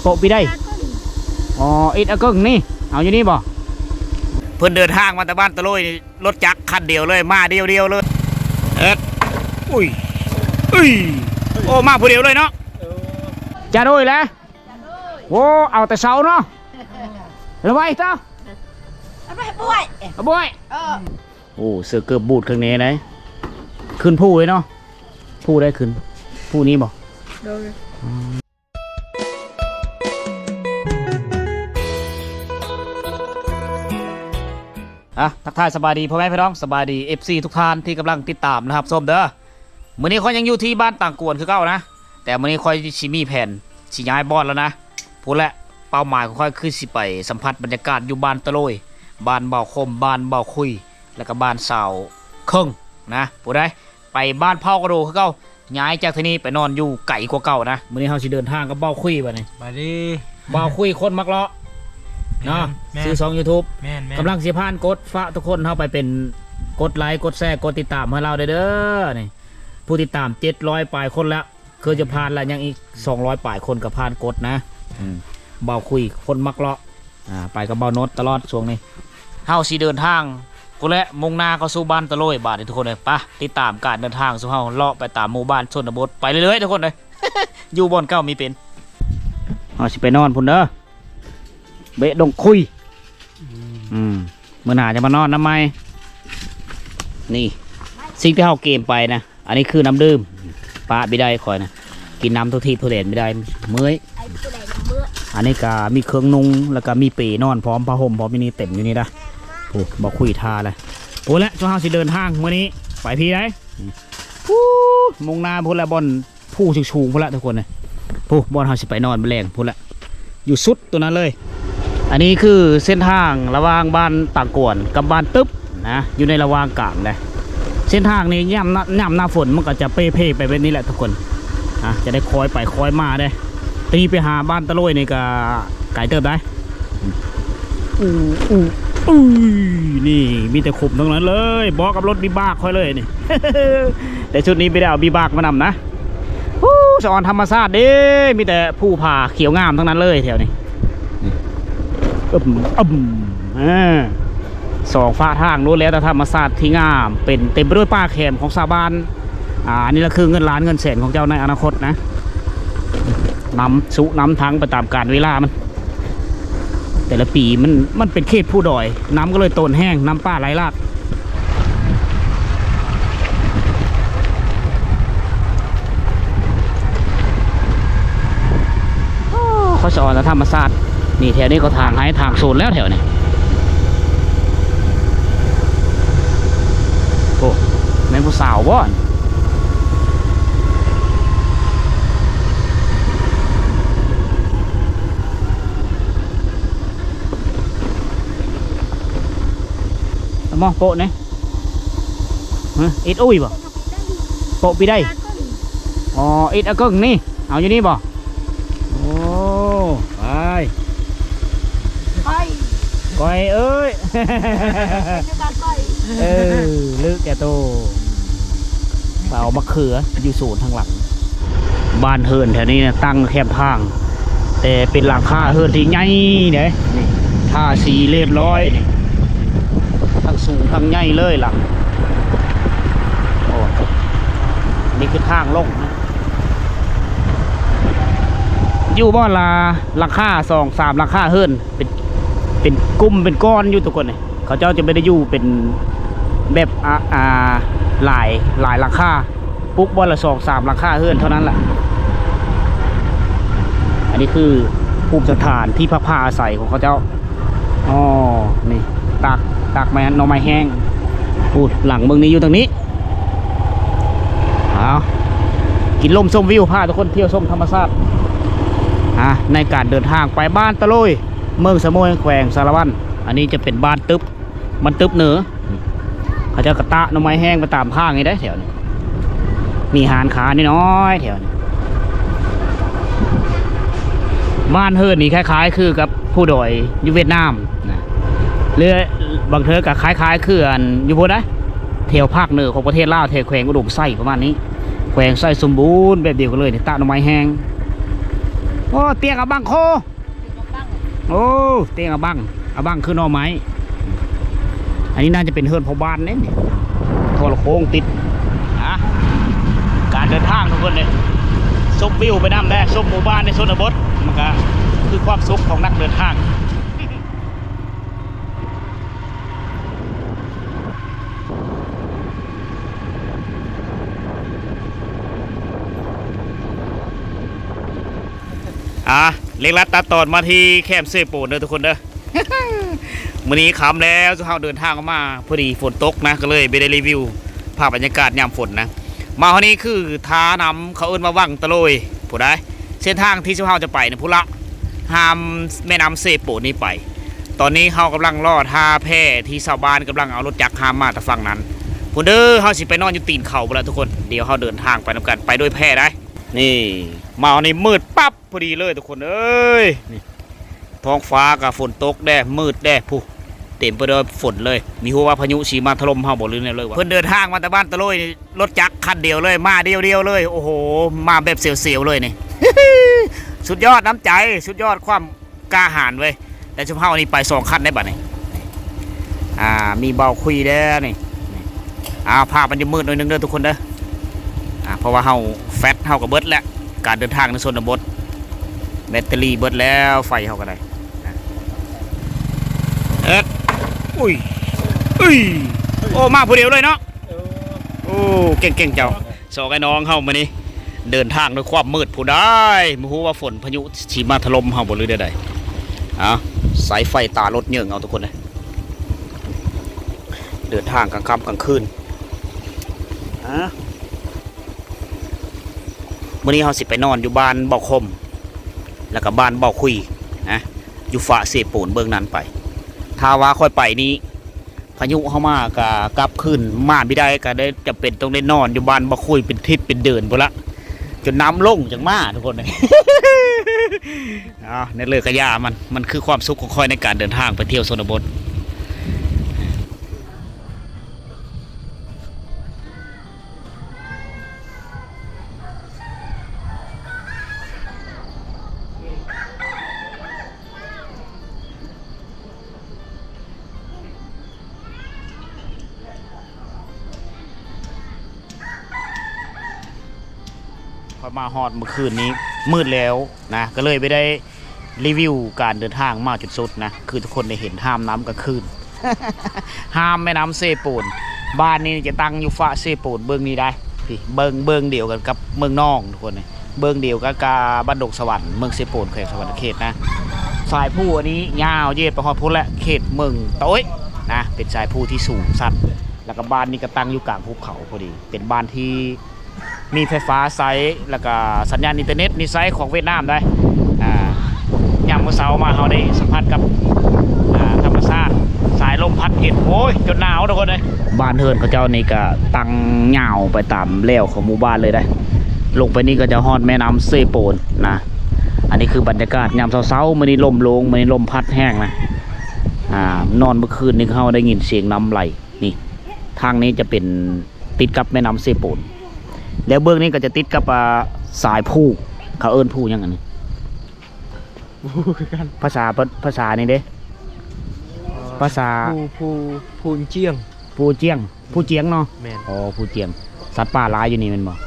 โปะปีได้อ๋ออิดอะกึ่งนี่เอาอยู่นี่บ่เพิ่นเดินทางมาแต่บ้านตะลุยรถจักรคันเดียวเลยมาเดียวเลยอุ้ยโอ้มาผู้เดียวเลยเนาะจะด้วยแล้วโอ้เอาแต่เสาเนาะระบายเจ้าบ่อยโอ้เสือเกือบบูดข้างในเลยขึ้นผู้เลยเนาะผู้ได้ขึ้นผู้นี้บอกทักทายสบายดีพ่อแม่พี่น้องสบายดี FC ทุกท่านที่กำลังติดตามนะครับส้มเด้อมื้อนี้คอยยังอยู่ที่บ้านต่างกวนคือเก่านะแต่มื้อนี้คอยชิมีแผนสิย้ายบอลแล้วนะพูดและเป้าหมายของคอยคือสิไปสัมผัสบรรยากาศอยู่บ้านตะโลยบ้านเบาคมบ้านเบาคุยแล้วก็บ้านสาวเครื่องนะพูดได้ไปบ้านเผากระโดคือเก่าย้ายจากที่นี่ไปนอนอยู่ไก่กว่าเก่านะมื้อนี้เฮาสิเดินทางกับเบาคุยบัดนี้มาดิเบาคุยคนมักเลาะเนาะซื้อ2 YouTube กำลังสิพานกดฝากทุกคนเข้าไปเป็นกดไลค์กดแชร์กดติดตามให้เราเด้อนี่ผู้ติดตาม700ปลายคนแล้วคือจะพานแล้วยังอีก200ปลายคนกับพานกดนะเบาคุยคนมักเลาะไปกับเบาโนดตลอดช่วงนี้เฮาสิเดินทางกูและมุ่งหน้าเข้าสู่บ้านตะโลยบาดทุกคนเลยปะติดตามการเดินทางสู่เฮาเลาะไปตามหมู่บ้านชนบทไปเรื่อยๆทุกคนเลย อยู่บนเก้ามีเป็นเฮาสิไปนอนพุ่นเด้อเบะดงคุยเมื่อหนาจะมานอนน้ำไม้นี่สิ่งที่เฮาเกมไปนะอันนี้คือน้ำดื่มปลาไม่ได้คอยนะกินน้ำทุกทีทุเรศไม่ได้เมื่อยอันนี้ก็มีเครื่องนุ่งแล้วก็มีปีนอนพร้อมผ้าห่มพร้อมมินิเต็มอยู่นี่นะโอ้บอกคุยทาเลยโอ้แล้วช่วงเฮาสิเดินทางมื่อนี้ไปพี่ได้มุ่งหน้าพุ่นละบอลผู้ชูพุ่นละทุกคนเลยผู้บอลเฮาสิไปนอนแรงพุ่นละอยู่สุดตัวนั้นเลยอันนี้คือเส้นทางระหว่างบ้านต่างกวนกับบ้านตึ๊บนะอยู่ในระหว่างกลางเลยเส้นทางนี้ย่ำหน้าฝนมันก็จะเพ่ไปแบบนี้แหละทุกคนจะได้คอยไปคอยมาได้ตีไปหาบ้านตะโลยนี่ก็ไก่เติบได้นี่มีแต่ขบตรงนั้นเลยบอกกับรถบีบากคอยเลยนี่ แต่ชุดนี้ไม่ได้เอาบีบากมานำนะสอนธรรมชาติเด้มีแต่ผู้ผ่าเขียวงามทั้งนั้นเลยแถวนี้สองฟ้าทางรู้แล้วแต่ธรรมชาติที่งามเป็นเต็มไปด้วยป่าแคมของชาวบ้านอันนี้ละคือเงินล้านเงินแสนของเจ้าในอนาคตนะน้ำทั้งไปตามกาลเวลามันแต่ละปีมันเป็นเขตผู้ดอยน้ำก็เลยโตนแห้งน้ำป่าไหลหลากเขาสอนธรรมชาตินี่แถวนี้ก็ทางให้ทางโซนแล้วแถวนี้โอ้แม่ผู้สาวบ่มองโปะเนี่ยอิดอุ้ยบ่โปะปีได้อ๋ออิดอะกึ่งนี่เอาอยู่นี่บ่โอ้ไปก้อยเอ้ยลึกแกโตเปล่ามะเขืออยู่ศูนย์ทางหลังบ้านเฮิร์นแถวนี้นะตั้งแคมทางแต่เป็นหลังคาเฮิร์นที่ใหญ่เนี่ยท่าสีเรียบร้อยทั้งสูงทั้งใหญ่เลยหลังโอ้นี่คือทางลงนะอยู่บ้านละราคา2-3ราคาเฮิร์นเป็นกุ้มเป็นก้อนอยู่ทุกคนเลยเขาเจ้าจะไม่ได้อยู่เป็นแบบหลายราคาปุ๊บบอลละ2-3ราคาเฮิร์นเท่านั้นแหละอันนี้คือภูมิสถานที่พักผ้าอาศัยของเขาเจ้าอ๋อนี่ตากไม้หน่อไม้แห้งพูดหลังเมืองนี้อยู่ตรงนี้เอากินลมชมวิวพาทุกคนเที่ยวชมธรรมชาติในการเดินทางไปบ้านตะโลยเมืองสะโมยแขวงสารวัตรอันนี้จะเป็นบ้านตึ๊บมันตึ๊บเหนือเขาจะกระตะหน่อไม้แห้งไปตามข้างนี้ได้แถวนี้มีหานขานี่น้อยแถวนี้บ้านเฮิร์นนี่คล้ายๆคือกับผู้ดอยอยู่เวียดนามนะเรือบางเธอกับคล้ายๆคืออยู่บนนะแถวภาคเหนือของประเทศลาวแถวแขวงอุดมไส้ประมาณนี้แขวงไส้สมบูรณ์แบบเดียวกันเลยตะหน่อไม้แห้ง โอ้เตียงอะบังโคโอ้เตียงอะบังคือหน่อไม้อันนี้น่าจะเป็นเฮือนพอบ้านเนี่ยโทรโค้งติดนะการเดินทางทุกคนเลยซุปวิวไปน้ำได้ซุปหมู่บ้านในชนบทมันก็คือความสุขของนักเดินทางเล็กลัดตัดตอนมาที่แคมป์เซโปนเด้อทุกคนเด้อ มื้อนี้ค่ำแล้วทุกเราเดินทางออกมาพอดีฝนตกนะก็เลยไปได้รีวิวภาพบรรยากาศยามฝนนะมาวันนี้คือท้านำเขาเอิ้นมาวังตะโลยผู้ใดเส้นทางที่เราจะไปเนี่ยผู้ละห้ามแม่น้ำเซโปนนี้ไปตอนนี้เขากำลังรอท่าแพที่ชาวบ้านกำลังเอารถจักรห้ามมาแต่ฝั่งนั้นผู้เด้อเขาสิไปนอนอยู่ตีนเขาไปแล้วทุกคนเดี๋ยวเขาเดินทางไปนำกันไปด้วยแพได้นี่มาวันนี้มืดปั๊บพอดีเลยทุกคนเอ้ยนี่ท้องฟ้ากับฝนตกแด่มืดแด่ผู้เต็มไปด้วยฝนเลยมีหัวว่าพายุสีมาถล่มเฮาบ่ลืมเลยว่าเพิ่นเดินทางมาแต่บ้านตะโลยรถจักรคันเดียวเลยมาเดียวเลยโอ้โหมาแบบเสียวๆเลยนี่ สุดยอดน้ำใจสุดยอดความกล้าหาญเว้ยแต่ชุมเฮานี่ไป2คันได้บัดนี้มีเบาคุยเด้อนี่ภาพมันจะมืดหน่อยนึงเด้อทุกคนเด้อเพราะว่าเฮาแฟตเฮากับเบิดแล้วการเดินทางในชนบทแบตเตอรี่เบิดแล้วไฟเฮาก็ได้อุ้ยโอ้มาผู้เดียวเลยเนาะโอ้เก่งเจ้าสองไอ้น้องเฮามานี่เดินทางด้วยความมืดผู้ได้ไม่รู้ว่าฝนพายุฉีมาถล่มเฮาบ่หรือใดสายไฟตารถเยื่องเอาทุกคนเลยเดินทางกลางค่ำกลางคืนวันนี้เฮาสิไปนอนอยู่บ้านบ่อคมแล้วก็บ้านบ่อคุยนะอยู่ฝ่าเสปูนเบื้องนั้นไปถ้าว่าค่อยไปนี้พายุเข้ามากะกลับขึ้นมาไม่ได้ก็ได้จะเป็นต้องได้นอนอยู่บ้านบ่คุยเป็นทิศเป็นเดินไปละจนน้ำลงจังมาทุกคนเลย ในเลือกกระยามันคือความสุขของคอยในการเดินทางไปเที่ยวชนบทพอมาฮอดเมื่อคืนนี้มืดแล้วนะก็เลยไม่ได้รีวิวการเดินทางมาจุดสุดนะคือทุกคนได้เห็นห้ามน้ำกลางคืน ห้ามแม่น้ำเซปูนบ้านนี้จะตั้งอยู่ฝ่าเซปูนเบื้องนี้ได้พี่เบิ้งเดียวกันกับเมืองนองทุกคนเลยเบิ้งเดียวกับบ้านดงสวรรค์เมืองเซปูนแขวงสวรรค์เขตนะสายผู้อันนี้ยาวเย็ดไปฮอดพุ่นและเขตเมืองโต้ยนะเป็นสายผู้ที่สูงสัตว์แล้วก็บ้านนี้ก็ตั้งอยู่กลางภูเขาพอดีเป็นบ้านที่มีไฟฟ้าไซส์แล้วก็สัญญาณอินเทอร์เน็ตนี่ไซส์ของเวียดนามได้ยามมื้อเช้ามาเราได้สัมผัสกับธรรมชาติสายลมพัดเย็นโอ้ยจนหนาวทุกคนเลยบ้านเฮือนเขาเจ้านี่ก็ตั้งเหงาไปตามแล้วของหมู่บ้านเลยได้ลงไปนี่ก็จะฮอดแม่น้ำเซโปนนะอันนี้คือบรรยากาศยามเช้าๆมื้อนี้ลมลงมื้อนี้ลมพัดแห้งนะนอนเมื่อคืนนี่เขาได้ยินเสียงน้ำไหลนี่ทางนี้จะเป็นติดกับแม่น้ำเซโปนแล้วเบื้องนี้ก็จะติดกับสายผู้เขาเอิ้นผู้ยังไงภาษานี่เด้ภาษาผู้เจียงผู้เจียงเนาะอ๋อผู้เจียงสัตว์ป่าร้ายอยู่นี่มันบอก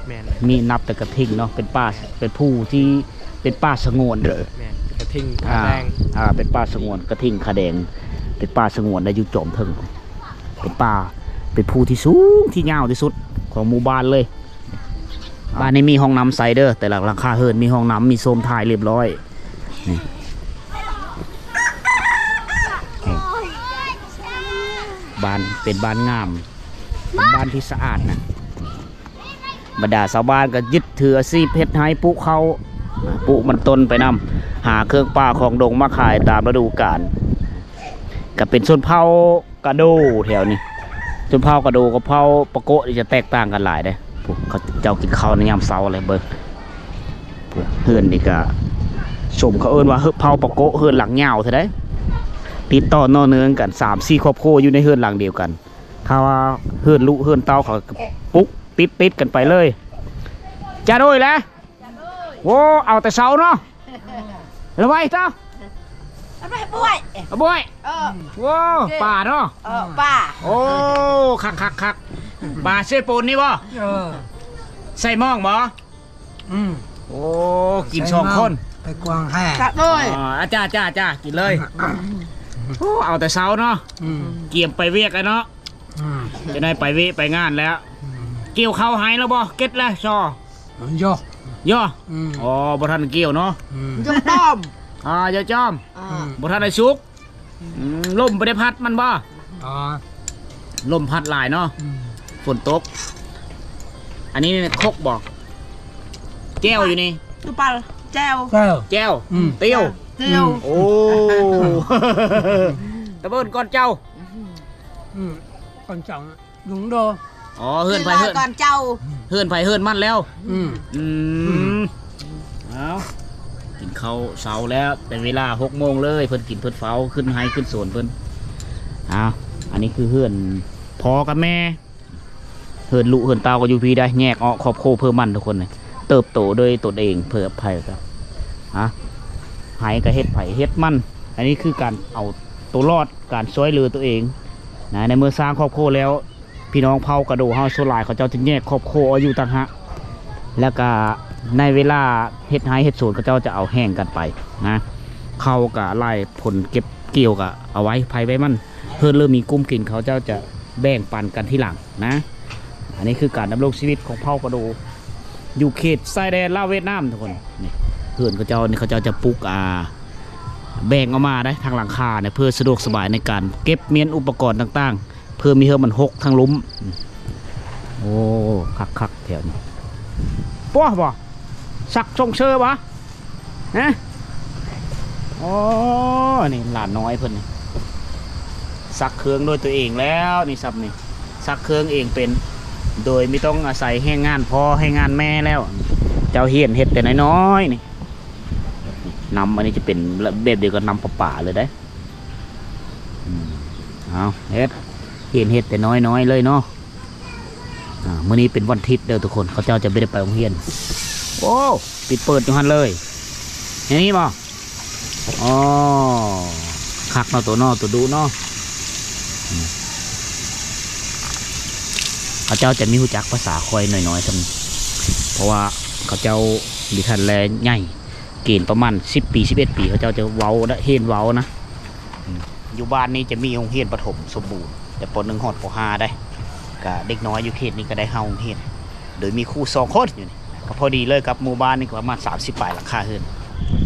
มีนับแต่กระทิงเนาะเป็นป่าเป็นผู้ที่เป็นป่าสงวนเด้อกระทิงขาแดงเป็นป่าสงวนกระทิงขาแดงเป็นป่าสงวนได้อยู่จอมถึงเป็นป่าเป็นผู้ที่สูงที่ยาวที่สุดของหมู่บ้านเลยบ้านนี้มีห้องน้ำไซเดอร์แต่หลังคาเฮิร์นมีห้องน้ำมีโซมถ่ายเรียบร้อยนี่บ้านเป็นบ้านงามเป็นบ้านที่สะอาดนะบรรดาชาวบ้านก็ยึดถือซีเพชรไฮปุเขาปุมันต้นไปนำหาเครื่องป่าของดงมาขายตามฤดูกาลก็เป็นชนเผ่ากระโดแถวนี้ชนเผ่ากระโดกับเผ่าปะโกะจะแตกต่างกันหลายเด้เขาเจ้ากินข้าวในยามเช้าอะไรเบิ้งเฮือนนี่ก็ชมเขาเอิ้นว่าเผาปะโกะเฮือนหลังยาวเท่าไดติดต่อนอเนืองกัน3-4 ครอบครัวอยู่ในเฮือนหลังเดียวกันถ้าว่าเฮือนลุเฮือนเต้าเขาปุ๊กติดกันไปเลยจะด้วยแล้วโว้เอาแต่เช้าเนาะ ระไว้เจ้า เอาไปป่วย เอาบ่อย ว้าวป่าเนาะ ป้า โอ้คักป่าเสื้อปูนนี่บ่ใส่หม่องบ่โอ้กิน2 คน ไปกวางแห่ กลับเลย จ้ากินเลยโอ้เอาแต่เช้าเนาะเกี่ยมไปเวียกกันเนาะจะได้ไปไปงานแล้ว เกี่ยวเข้าหายแล้วบ่เก็ตแล้วซอย่ อ๋อบ่ทันเกี่ยวเนาะ ยกต้อม อย่าจอมบ่ทันได้สุกลมบ่ได้พัดมันบ่ลมพัดหลายเนาะฝนตกอันนี้คกบ่แก้วอยู่นี่ ตุปัลแจว แก้วเตี้ยว เตียว โอ้ ตะเบิ้นก่อนเจ้า con chồng đúng đô อ๋อเฮือนไผเฮือน ก่อนเจ้า เฮือนไผเฮือนมันแล้วเอากินข้าวเช้าแล้วเป็นเวลา6 โมงเลยเพิ่นกินเพิ่นเฝ้าขึ้นไฮขึ้นสวนเพิ่นเอาอันนี้คือเฮือนพอกับแม่เฮือนลูกเฮือนเตาก็อยู่พี่ได้แยกออกครอบครัวเพิ่มมันทุกคนเลยเติบโตโดยตนเองเพื่อไผ่ครับไห้กับเฮ็ดไผ่เฮ็ดมันอันนี้คือการเอาตัวรอดการช่วยเหลือตัวเองนะในเมื่อสร้างครอบครัวแล้วพี่น้องเผากระโดดเฮาโซลายเขาเจ้าจะแยกครอบครัวอยู่ต่างหากแล้วก็ในเวลาเฮ็ดไห้เฮ็ดสวนเขาเจ้าจะเอาแห้งกันไปนะเขากับไล่ผลเก็บเกี่ยวกับเอาไว้ไผ่ไว้มันเพื่อเริ่มมีกุ้มกินเขาเจ้าจะแบ่งปันกันที่หลังนะอันนี้คือการดำรงชีวิตของเผ่ากระโดดอยู่เขตชายแดนลาวเวียดนามทุกคนนี่เพื่อนเขาเจ้านี่เขาเจ้าจะปลูกแบ่งออกมาได้ทางหลังคาเนี่ยเพื่อสะดวกสบายในการเก็บเมียนอุปกรณ์ต่างๆเพื่อมีเฮือมันหกทางลุ้มโอ้คักแถวนี้ป้อบ่สักทรงเชอบ่นะโอ้นี่หลานน้อยเพิ่นนี่สักเครื่องด้วยตัวเองแล้วนี่ซับนี่สักเครื่องเองเป็นโดยไม่ต้องอาศัยให้งานพ่อให้งานแม่แล้วเจ้าเฮียนเฮ็ดแต่น้อยๆนี่นำอันนี้จะเป็นแบบเดียวกับนำป่าเลยได้เอาเฮ็ดเฮ็ดแต่น้อยๆเลยเนาะมื้อนี้เป็นวันอาทิตย์เด้อทุกคนเขาเจ้าจะไม่ได้ไปโรงเรียนโอ้ปิดเปิดอยู่หันเลยอย่างนี้บ่อ๋อคักเนาะตัวเนาะตัวดูเนาะเขาเจ้าจะมีหูจักภาษาคอยหน่อยๆทั้งเพราะว่าเขาเจ้าดิทันแลใหญ่เกณฑ์ประมาณ10 ปี 11 ปีเขาเจ้าจะเว้าและเฮียนเว้านะอยู่บ้านนี้จะมีโรงเรียนประถมสมบูรณ์แต่ป .1 ฮอดป .5 ได้ก็เด็กน้อยอยู่เขตนี้ก็ได้เข้าโรงเรียนโดยมีครู2 คนอยู่นี่ก็พอดีเลยกับหมู่บ้านนี่ก็ประมาณ30 ปลายหลังคาเฮือน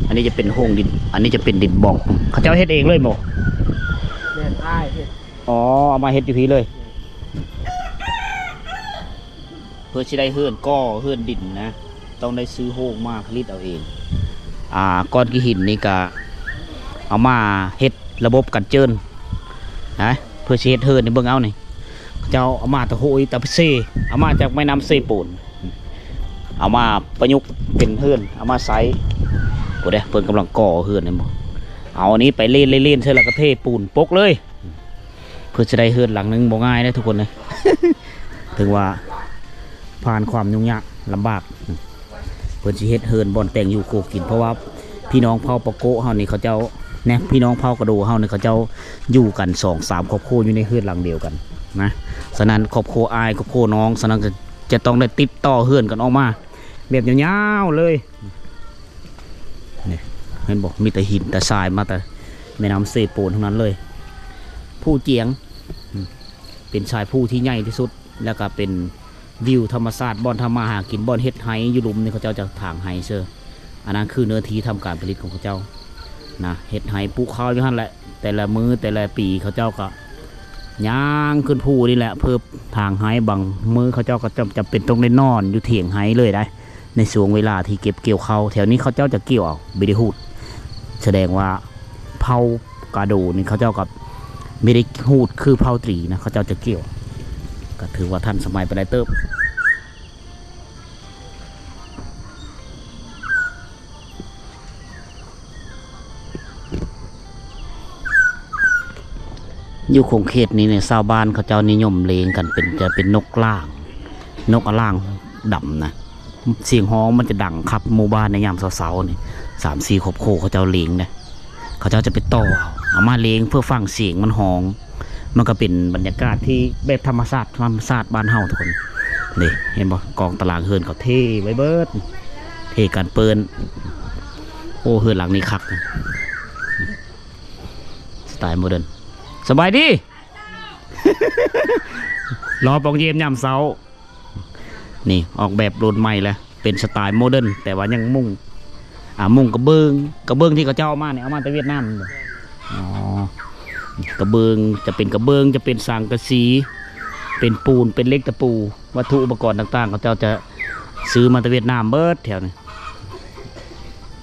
อันนี้จะเป็นโฮงดินอันนี้จะเป็นดินบอกเขาเจ้าเฮ็ดเองเลยบ่อ๋อเอามาเฮ็ดอยู่พี่เลยเพื่อจะได้เฮือนก้อเฮือนดินนะต้องได้ซื้อโฮงมาผลิตเอาเองก้อนกี่หินนี่ก็เอามาเฮ็ดระบบกันเจินนะเพื่อเฮ็ดเฮือนในเบื้องเอานี่เจ้าเอามาตะโหยตะเซเอามาจากแม่น้ำเซปูนเอามาประยุกต์เป็นเฮือนเอามาใส่โอ้เด้เพิ่นกำลังก่อเฮือนนี่บ่เอาอันนี้ไปเล่นเสร็จแล้วก็เทปูนปกเลยเพื่อจะได้เฮือนหลังนึงบ่ง่ายนะทุกคนเลย ถึงว่าผ่านความยุ่งยากลำบากเพิ่นสิเฮ็ดเฮือนบ่อนแต่งอยู่โคกินเพราะว่าพี่น้องเผ่าปะโกเฮานี่เขาเจ้าเนี่ยพี่น้องเผ่ากระโดเฮานี่เขาเจ้าอยู่กัน 2-3 ครอบครัวอยู่ในเฮือนหลังเดียวกันนะฉะนั้นครอบครัวอายครอบครัวน้องฉะนั้นจะต้องได้ติดต่อเฮือนกันออกมาแบบยาวๆเลยนี่เห็นบอกมีแต่หินแต่ทรายมาแต่แม่น้ำเซโปนทั้งนั้นเลยผู้เจียงเป็นชายผู้ที่ใหญ่ที่สุดแล้วก็เป็นวิวธรรมชาติบ่อนทำมาหากินบ่อนเฮ็ดไฮอยู่ลุมนี่เขาเจ้าจะถางไฮเซอร์อันนั้นคือเนื้อที่ทำการผลิตของเขาเจ้านะเฮ็ดไฮปลูกข้าวอยู่หั่นแหละแต่ละมื้อแต่ละปีเขาเจ้าก็ย่างขึ้นภูนี่แหละเพื่อทางไฮบางมื้อเขาเจ้าก็จะเป็นต้องได้นอนอยู่เถียงไฮเลยได้ในช่วงเวลาที่เก็บเกี่ยวข้าวแถวนี้เขาเจ้าจะเกี่ยวเอาไม่ได้หูดแสดงว่าเผากาโดนี่เขาเจ้ากับไม่ได้หูดคือเผาตรีนะเขาเจ้าจะเกี่ยวก็ถือว่าท่านสมัยไปได้เติบอยู่คงเขตนี้เนี่ยชาวบ้านเขาเจ้านิยมเลี้ยงกันจะเป็นนกล่างนกอล่างดำนะเสียงฮ้องมันจะดังขับหมู่บ้านในยามเสาๆนี่ 3-4ครอบครัวเขาเจ้าเลี้ยงนะเขาเจ้าจะไปต่อเอามาเลี้ยงเพื่อฟังเสียงมันห้องมันก็เป็นบรรยากาศที่แบบธรรมชาติบ้านเฮาทุกคนนี่เห็นบ่กองตารางเฮือนเขาเท่ไว้เบิดเท่การเปิ้นโอ้เฮือนหลังนี้คักนะสไตล์โมเดิร์นสบายดี รอปองเยี่ยมยามเช้านี่ออกแบบรุ่นใหม่แล้วเป็นสไตล์โมเดิร์นแต่ว่ายังมุ่งมุ่งกระเบื้องที่เขาเจ้าเอามาเนี่ยเอามาจากเวียดนามเลยอ๋อกระเบื้องจะเป็นกระเบื้องจะเป็นสังกะสีเป็นปูนเป็นเหล็กตะปูวัตถุอุปกรณ์ต่างๆเขาเจ้าจะซื้อมาจากเวียดนามเบิดแถวนี้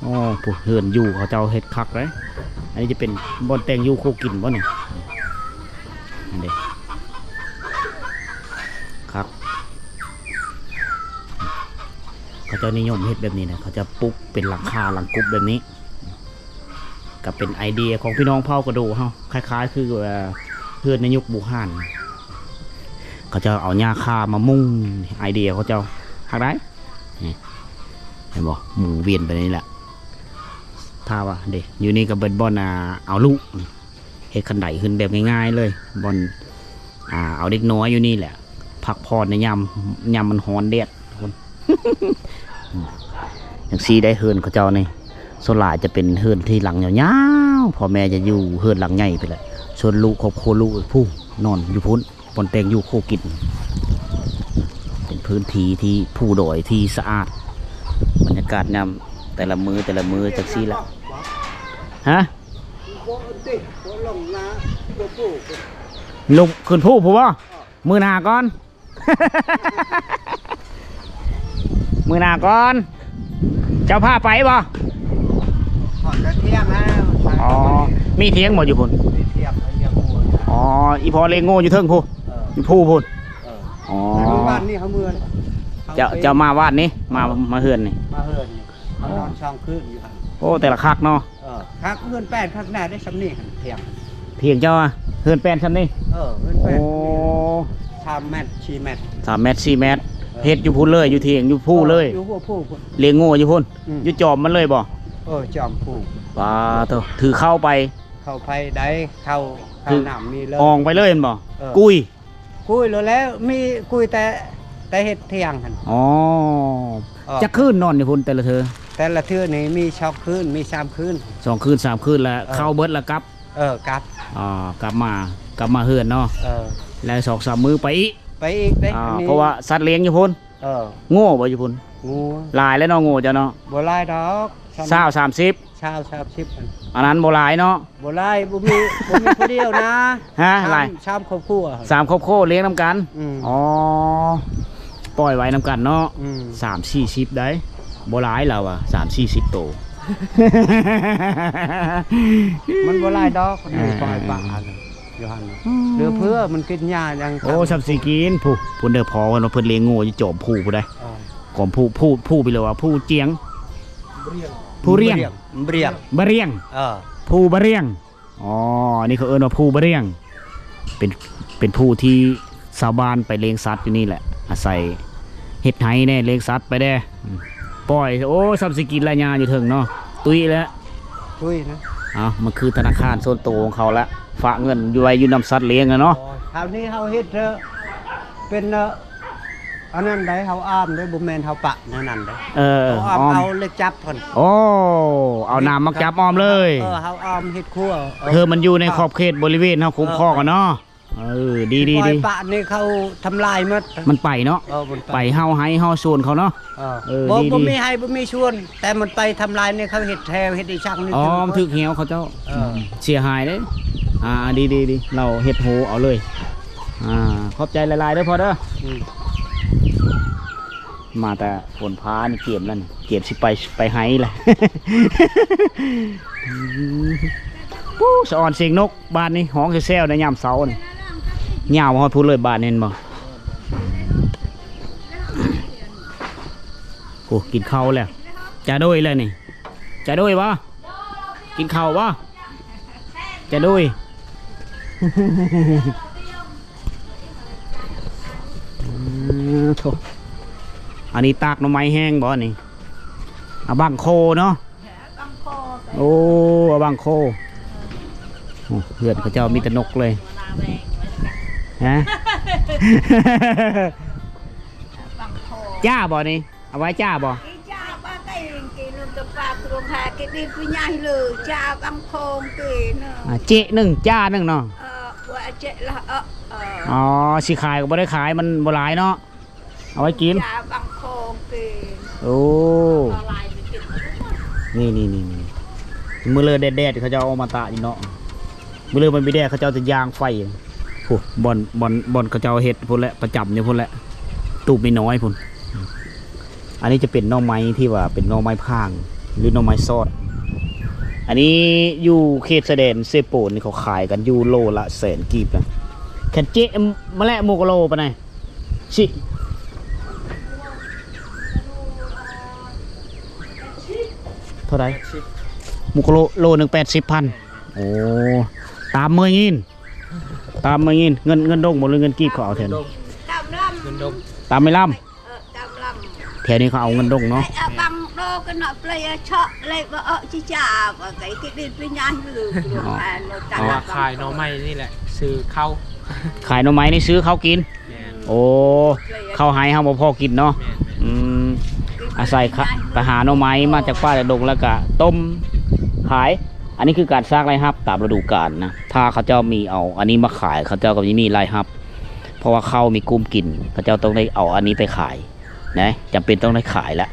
อ๋อผู้เฮือนอยู่เขาเจ้าเฮ็ดคักเลยอันนี้จะเป็นบอนแต่งอยู่โคกินบ่เนี่ยอันนี้ครับเขาจะนิยมเฮ็ดแบบนี้นะเขาจะปุ๊กเป็นหลังคาหลังกุ๊บแบบนี้กับเป็นไอเดียของพี่น้องเผ่ากระดูเฮาคล้ายๆคือเพื่อนในยุคบูฮานเขาจะเอาหญ้าคามามุ่งไอเดียเขาจะหักได้เห็นบ่หมุนเวียนไปนี่แหละถ้าว่าเด็กอยู่นี่ก็เป็นบอลเอาลูกเฮ็ดขันไดขึ้นแบบง่ายๆเลยบอลเอาเด็กน้อยอยู่นี่แหละพักผ่อนในยามมันฮ้อนแดดคน อย่างซีได้เฮือนเขาเจ้านี่ส่วนหลายจะเป็นเฮือนที่หลังยาวๆพ่อแม่จะอยู่เฮือนหลังใหญ่ไปเลยส่วนลูกครอบครัวลูกผู้นอนอยู่พุ่นบนเตียงอยู่โคกินเป็นพื้นที่ที่ผู้ดอยที่สะอาดบรรยากาศยามแต่ละมือจากซีละฮะลุกขึ้นผู้ผู้ว่ามือหนาก่อน มือหนาก่อนเจ้าพาไปบ่อ๋อมีเทียงบ่อยู่พุ่นอ๋ออีพอเลงโง่อยู่เทิงผู้อยู่ผู้พุ่นอ๋อบ้านนี่เขาเมืองเจ้ามาบ้านนี้มาเฮือนนี่มาเฮือนเขานอนช่องคืนอยู่ครับโอ้แต่ละคักเนาะคักเฮือนแป้นคักแน่ได้สำนีกันเทียงเจ้าเฮือนแป้นชั้นนี่เฮือนแป้น3 เมตร 4 เมตร3 เมตร 4 เมตรเฮ็ดอยู่พุ่นเลยอยู่เทียงอยู่ผู้เลยอยู่ผู้เลงโง่อยู่พุ่นอยู่จอมมันเลยบ่จอมผู้ป้าเถอะถือเข้าไปได้เข้าน้ำมีเลยอองไปเลยเห็นบ่กุยแล้วมีกุยแต่เฮ็ดเที่ยงหั่นอ๋อจะคืนนอนอยู่พุ่นแต่ละเธอนี่มี2 คืนมี3 คืน2 คืน 3 คืนแล้วเข้าเบิดแล้วกลับกลับกลับมาเฮือนเนาะแล้ว2-3 มื้อไปอีกได้เพราะว่าสัตว์เลี้ยงอยู่พุ่นโง่บ่อยู่พุ่นงูหลายแล้วเนาะโง่จ้ะเนาะบ่หลายดอก30อันนั้นบ่หลายเนาะบ่หลายบ่มีผู้เดียวนะฮะหลาย3 ครอบครัว3 ครอบครัวเลี้ยงนํกันอ๋อปล่อยไว้นํกันเนาะ3-40ได้บ่หลายแล้วอ่ะ3-40 โตมันบ่หลายดอกปล่อยปลาอยู่หั่นเหลือเพื่อมันกินหญ้าอย่างโอ้สับสิกินผู้เด้อพอว่าเพิ่นเลี้ยงงูอยู่จอมผู้ผู้ใดก่อมผู้ไปเลยว่าผู้เจียงผู้เรียงบะเรียงผู้บะเรียงอ๋อนี่เขาเอิ้นว่าผู้บะเรียงเป็นผู้ที่ชาวบ้านไปเลี้ยงสัตว์อยู่นี่แหละอาศัยเฮ็ดไห้แน่เลี้ยงสัตว์ไปได้ปล่อยโอ้สับสิกินระยาอยู่ถึงเนาะตุ้ยแล้วนะมันคือธนาคารโซนโตของเขาละฝากเงินอยู่ไว้อยู่นำสัตว์เลี้ยงอะเนาะคราวนี้เฮาเฮ็ดเป็นอันนั้นได้เฮาอ้อมได้บ่แม่นเฮาปะนั่นได้เอาเล็กจับพุ่นโอ้เอาน้ำมาจับอ้อมเลยเฮาอ้อมเฮ็ดครัวมันอยู่ในขอบเขตบริเวณเฮาคุ้มครองกันเนาะดีปะนี่เขาทำลายมันไปเนาะไปเฮาให้เฮาชวนเขาเนาะบ่มีให้บ่มีชวนแต่มันไปทำลายนี่เขาเฮ็ดแถวเฮ็ดอีช่างนี่ถึกเหี่ยวเขาเจ้าเสียหายเด้ดีเราเฮ็ดโหเอาเลยขอบใจหลายๆเด้อพอเด้อมาแต่ฝนพานี่เก็บแล้วนี่เก็บสิไปไห้แหละปู้สะอ่อนเสียงนกบ้านนี้ห้องแซวๆในยามเช้านี่ยาวฮอดพูดเลยบ้านนี่บ่โอ้กินข้าวแล้วจะด้วยเลยนี่จะด้วยบ่กินข้าวบ่จะด้วยอันนี้ตากหน่อไม้แห้งบ่นี่บังโคเนาะ โอ้บางโคโอ้เพื่อนเขาเจ้ามีแต่นกเลยฮะ จ้าบ่นี่เอาไว้จ้าบ่ cha ba cái nó tập ba cùng hai cái đi với nhau lừa cha băng khôn kì nữa เจ๊หนึ่งจ้าหนึ่งเนาะ ว่าเจ๊ละอ๋อสิขายก็บ่ได้ขายมันบ่หลายเนาะเอาไว้กิน cha băng khôn kì โอ้นี่มือเลือแดดเขาจะเอามาตะนี่เนาะมือเลือมันไม่แดดเขาจะเอาแต่ยางไฟโอ้บอลเขาจะเอาเห็ดพุ่นแหละประจำเนี่ยพุ่นแหละตูบไม่น้อยพุ่นอันนี้จะเป็นหน่อไม้ที่ว่าเป็นหน่อไม้พางหรือหน่อไม้ซอดอันนี้อยู่เขตแสดงเซโปนนี่เขาขายกันยูโรละ100,000 กีบนะแค่เจ๊มาแล้วโมกโลปะไหนชิเท่าไหร่มุกโลหนึ่ง80,000โอ้ตามเมื่อยินเงินดงหมดเลยเงินกีบเขาเอาแทน tầm lâm ตามไม่ล่ tầm lâm ำแถวนี้เขาเอาเงินดงเนาะ băng đô cái nọ play chọ lại vợ chi trả và cái đi với nhau lừa nó เพราะว่าขายหน่อไม้นี่แหละซื้อเข้า ขายหน่อไม้นี่ซื้อเขากิน แม่น โอ้เขาให้เขาบ่พอกินเนาะ แม่น อืมอาศัยไปหาหน่อไม้มาจากป่าจากดงแล้วก็ต้มขาย อันนี้คือการสร้างรายรับตามฤดูกาลนะถ้าเขาเจ้ามีเอาอันนี้มาขายเขาเจ้าก็จะมีรายรับเพราะว่าเขามีกุ้มกินเขาเจ้าต้องได้เอาอันนี้ไปขายนะจำเป็นต้องได้ขายแล้ว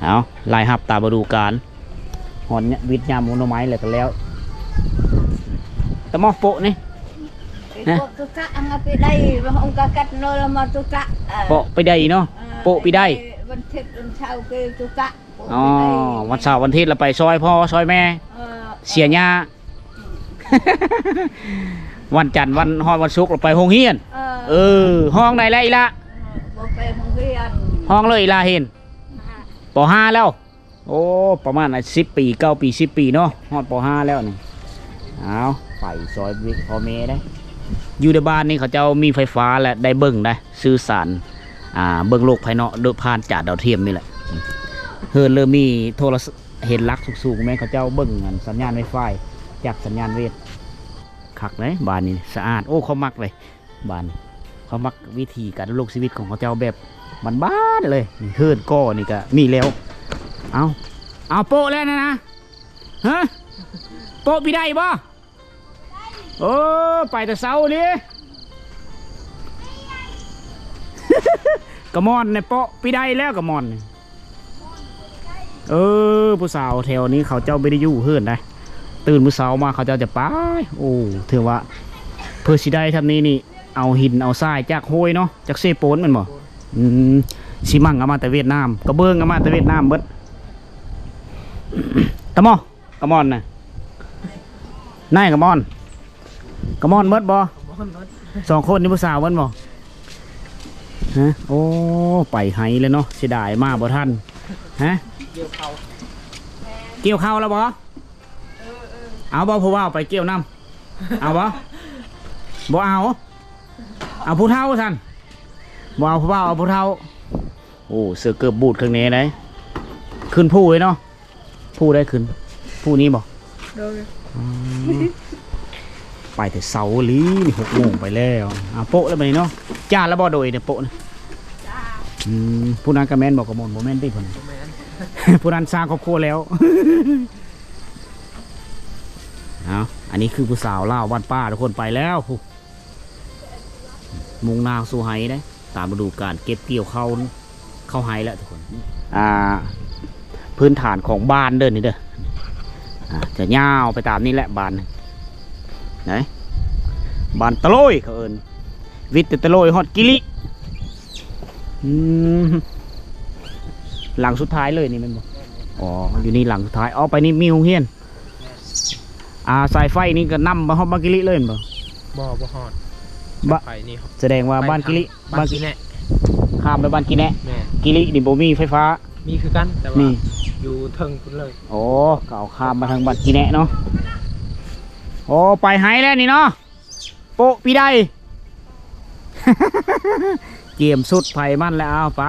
เอารายรับตามฤดูกาลหอนเนี่ยวิทยามหน่อไม้เลยกันแล้วตะมอโปะนี่ tôi cắt ăn ở đây và không có cắt nơi là mà tôi cắt โปะไปได้เนาะโปะไปได้ วันทิศวันเช้าคือtôi cắt อ๋อวันเสาร์วันอาทิตย์เราไปซอยพ่อซอยแม่เสียหญ้า วันจันทร์วันศุกร์เราไปโรงเรียนห้องไหนแล้วอีละ ไปโรงเรียน ห้องเลยอีละเห็นป .5 แล้วโอ้ประมาณ10 ปี9 ปี10 ปีเนาะฮอดป .5 แล้วนี่เอาไปซอยพ่อแม่ได้อยู่ในบ้านนี่เขาเจ้ามีไฟฟ้าและได้เบิ่งได้สื่อสารเบิ่งโลกภายนอกโดยผ่านจานดาวเทียมนี่แหละเฮิร์นเริ่มมีโทรศัพท์เห็นลักสูงๆแม่เขาเจ้าเบิ่งสัญญาณไวไฟจากสัญญาณเวทคักเลยบ้านนี้สะอาดโอ้เขามักเลยบ้านเขามักวิธีการดำรงชีวิตของเขาเจ้าแบบบ้านๆเลยนี่เฮิร์นก้อนี่ก็มีแล้วเอาโปะแล้วนะฮะโปะพี่ได้บ่โอ้ไปแต่เช้านี่ กระมอนในเปาะพี่ได้แล้วกระมอนผู้สาวแถวนี้เขาเจ้าไม่ได้อยู่เฮือนได้ตื่นมื้อเช้ามาเขาเจ้าจะไปโอ้ถือว่าเพื่อสิได้ทำนี้นี่เอาหินเอาทรายจากโฮยเนาะจากเซโปนมันบ่ซีมังเอามาแต่เวียดนามกระเบื้องเอามาแต่เวียดนามเบิด ตะมอกระมอนน่ะนายกระมอนเบิดบ่2 คนนี่ผู้สาวเบิดบ่ฮะโอ้ไปไห้เลยเนาะเสียดายมากบ่ท่านฮะเกี่ยวข้าวแล้วบ่เอาบ่ผู้ว่าไปเกี่ยวน้ำเอาบ่เอาผู้เฒ่าท่านบ่เอาผู้ว่าเอาผู้เฒ่าโอ้เสือเกือบบูดข้างในเลยขึ้นผู้เลยเนาะผู้ได้ขึ้นผู้นี้บ่ไปแต่เสาลีนี่6 โมงไปแล้วโปะแล้วไปเนาะจ้าแล้วบ่โดยเนี่ยโปะนะผู้นั้นกระแมนบอกกระมนโมเมนต์ที่ผล ผู้นั้นสร้างครอบครัวแล้ว เอาอันนี้คือผู้สาวเล่าบ้านป้าทุกคนไปแล้วมุงนาวสู่ไฮได้ตามฤดูกาลเก็บเกี่ยวเข้าไฮแล้วทุกคนพื้นฐานของบ้านเดินนี่เด้อจะยาวไปตามนี้แหละบ้านไหนบ้านตะโลยเขาเอิญวิทย์ตะโลยฮอดกิลิหลังสุดท้ายเลยนี่มันบอกอ๋ออยู่นี่หลังสุดท้ายไปนี่มีโรงเรียนสายไฟนี่ก็นำมาฮอดบ้านกิลิเลยบ่ฮอดไฟนี่แสดงว่าบ้านกิลิข้ามไปบ้านกิแนะกิลินี่บ่มีไฟฟ้ามีคือกันแต่ว่าอยู่เทิงพุ่นเลยโอ้เก่าข้ามมาทางบ้านกิแนะเนาะโอ้ไปไฮแล้วนี่เนาะโปะปีได้ เกี่ยมสุดไผ่มันแล้วเอาไป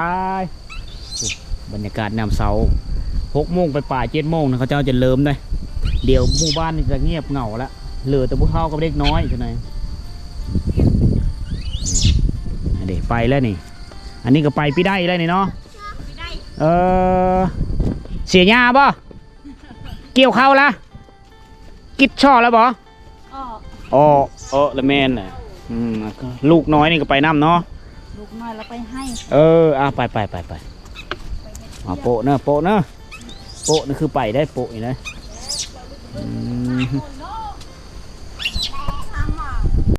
บรรยากาศน้ำเสา6 โมงไปป่า7 โมงนะเขาเจ้าจะเริ่มเลย เดี๋ยวหมู่บ้านนี่จะเงียบเหงาแล้วเหลือแต่ผู้เฒ่ากับเด็กน้อยใช่ไหมเดี๋ยวไปแล้วนี่อันนี้ก็ไปพี่ได้แล้วนี่เนาะเสียหญ้าบ่เกี่ยวเข้าละกิดช่อแล้วบ่อ๋อละแม่นน่ะลูกน้อยนี่ก็ไปน้ำเนาะลูกน้อยเราไปให้ไปโปะเนอะโปะนี่คือไปได้โปะอีกนะ